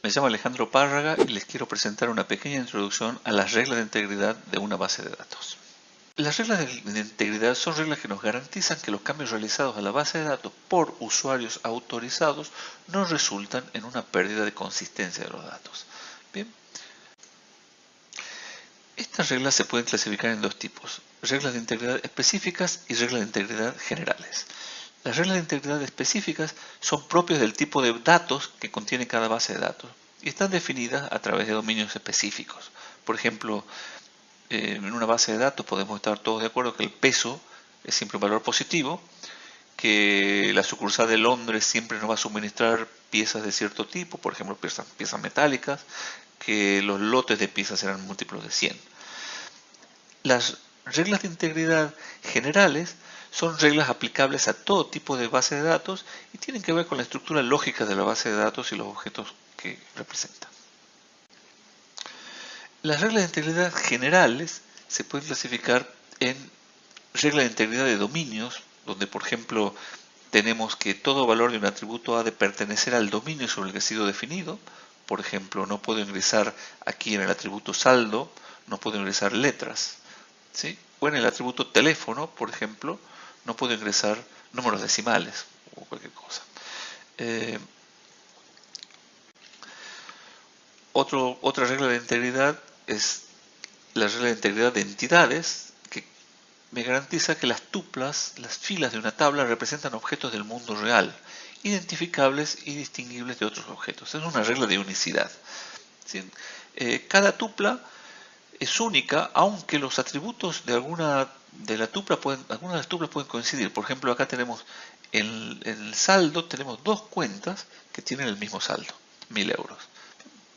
Me llamo Alejandro Párraga y les quiero presentar una pequeña introducción a las reglas de integridad de una base de datos. Las reglas de integridad son reglas que nos garantizan que los cambios realizados a la base de datos por usuarios autorizados no resultan en una pérdida de consistencia de los datos. Bien, estas reglas se pueden clasificar en dos tipos: reglas de integridad específicas y reglas de integridad generales. Las reglas de integridad específicas son propias del tipo de datos que contiene cada base de datos y están definidas a través de dominios específicos. Por ejemplo, en una base de datos podemos estar todos de acuerdo que el peso es siempre un valor positivo, que la sucursal de Londres siempre nos va a suministrar piezas de cierto tipo, por ejemplo piezas metálicas, que los lotes de piezas serán múltiplos de 100. Las reglas de integridad generales son reglas aplicables a todo tipo de base de datos y tienen que ver con la estructura lógica de la base de datos y los objetos que representan. Las reglas de integridad generales se pueden clasificar en reglas de integridad de dominios, donde por ejemplo tenemos que todo valor de un atributo ha de pertenecer al dominio sobre el que ha sido definido. Por ejemplo, no puedo ingresar aquí en el atributo saldo, no puedo ingresar letras, ¿sí? O en el atributo teléfono, por ejemplo, no puedo ingresar números decimales o cualquier cosa. Otra regla de integridad es la regla de integridad de entidades, que me garantiza que las tuplas, las filas de una tabla, representan objetos del mundo real, identificables y distinguibles de otros objetos. Es una regla de unicidad, ¿sí? Cada tupla es única, aunque los atributos de algunas de las tuplas pueden coincidir. Por ejemplo, acá tenemos en el saldo, tenemos dos cuentas que tienen el mismo saldo, 1000 euros.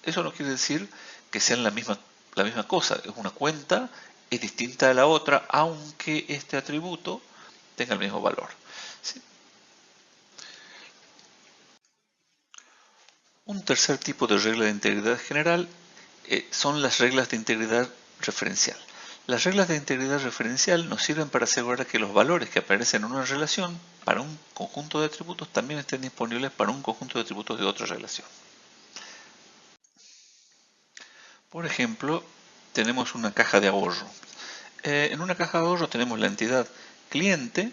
Eso no quiere decir que sean la misma cosa. Es una cuenta, es distinta de la otra, aunque este atributo tenga el mismo valor, ¿sí? Un tercer tipo de regla de integridad general son las reglas de integridad referencial. Las reglas de integridad referencial nos sirven para asegurar que los valores que aparecen en una relación para un conjunto de atributos también estén disponibles para un conjunto de atributos de otra relación. Por ejemplo, tenemos una caja de ahorro. En una caja de ahorro tenemos la entidad cliente,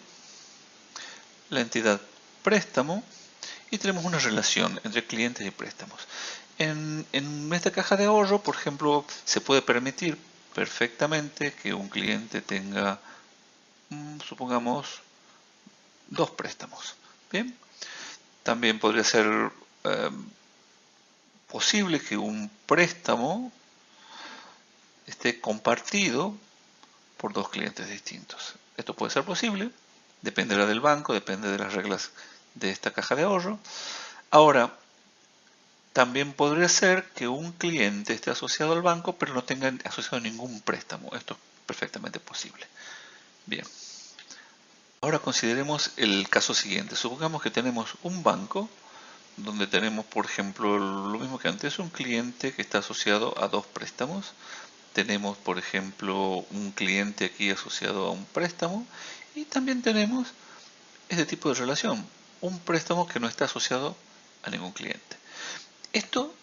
la entidad préstamo y tenemos una relación entre clientes y préstamos. En esta caja de ahorro, por ejemplo, se puede permitir perfectamente que un cliente tenga, supongamos, 2 préstamos. Bien, también podría ser posible que un préstamo esté compartido por 2 clientes distintos. Esto puede ser posible, dependerá del banco, depende de las reglas de esta caja de ahorro. Ahora, también podría ser que un cliente esté asociado al banco, pero no tenga asociado ningún préstamo. Esto es perfectamente posible. Bien. Ahora consideremos el caso siguiente. Supongamos que tenemos un banco donde tenemos, por ejemplo, lo mismo que antes, un cliente que está asociado a 2 préstamos. Tenemos, por ejemplo, un cliente aquí asociado a un préstamo y también tenemos este tipo de relación, un préstamo que no está asociado a ningún cliente. Esto,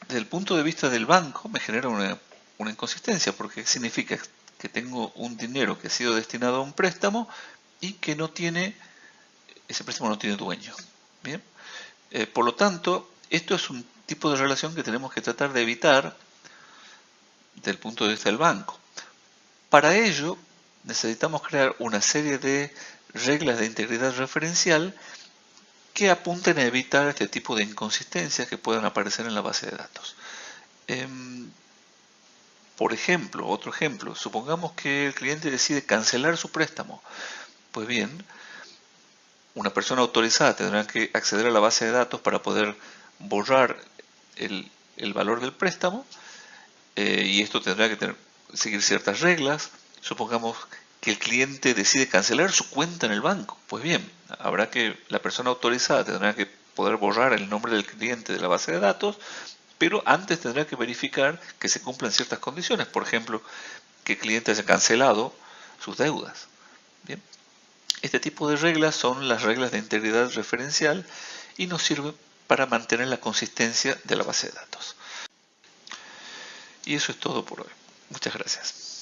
desde el punto de vista del banco, me genera una inconsistencia, porque significa que tengo un dinero que ha sido destinado a un préstamo y que ese préstamo no tiene dueño. Bien, por lo tanto, esto es un tipo de relación que tenemos que tratar de evitar desde el punto de vista del banco. Para ello, necesitamos crear una serie de reglas de integridad referencial que apunten a evitar este tipo de inconsistencias que puedan aparecer en la base de datos. Por ejemplo, otro ejemplo, supongamos que el cliente decide cancelar su préstamo. Pues bien, una persona autorizada tendrá que acceder a la base de datos para poder borrar el valor del préstamo, y esto tendrá que seguir ciertas reglas. Supongamos que el cliente decide cancelar su cuenta en el banco. Pues bien, la persona autorizada tendrá que poder borrar el nombre del cliente de la base de datos, pero antes tendrá que verificar que se cumplan ciertas condiciones. Por ejemplo, que el cliente haya cancelado sus deudas. Bien, este tipo de reglas son las reglas de integridad referencial y nos sirven para mantener la consistencia de la base de datos. Y eso es todo por hoy. Muchas gracias.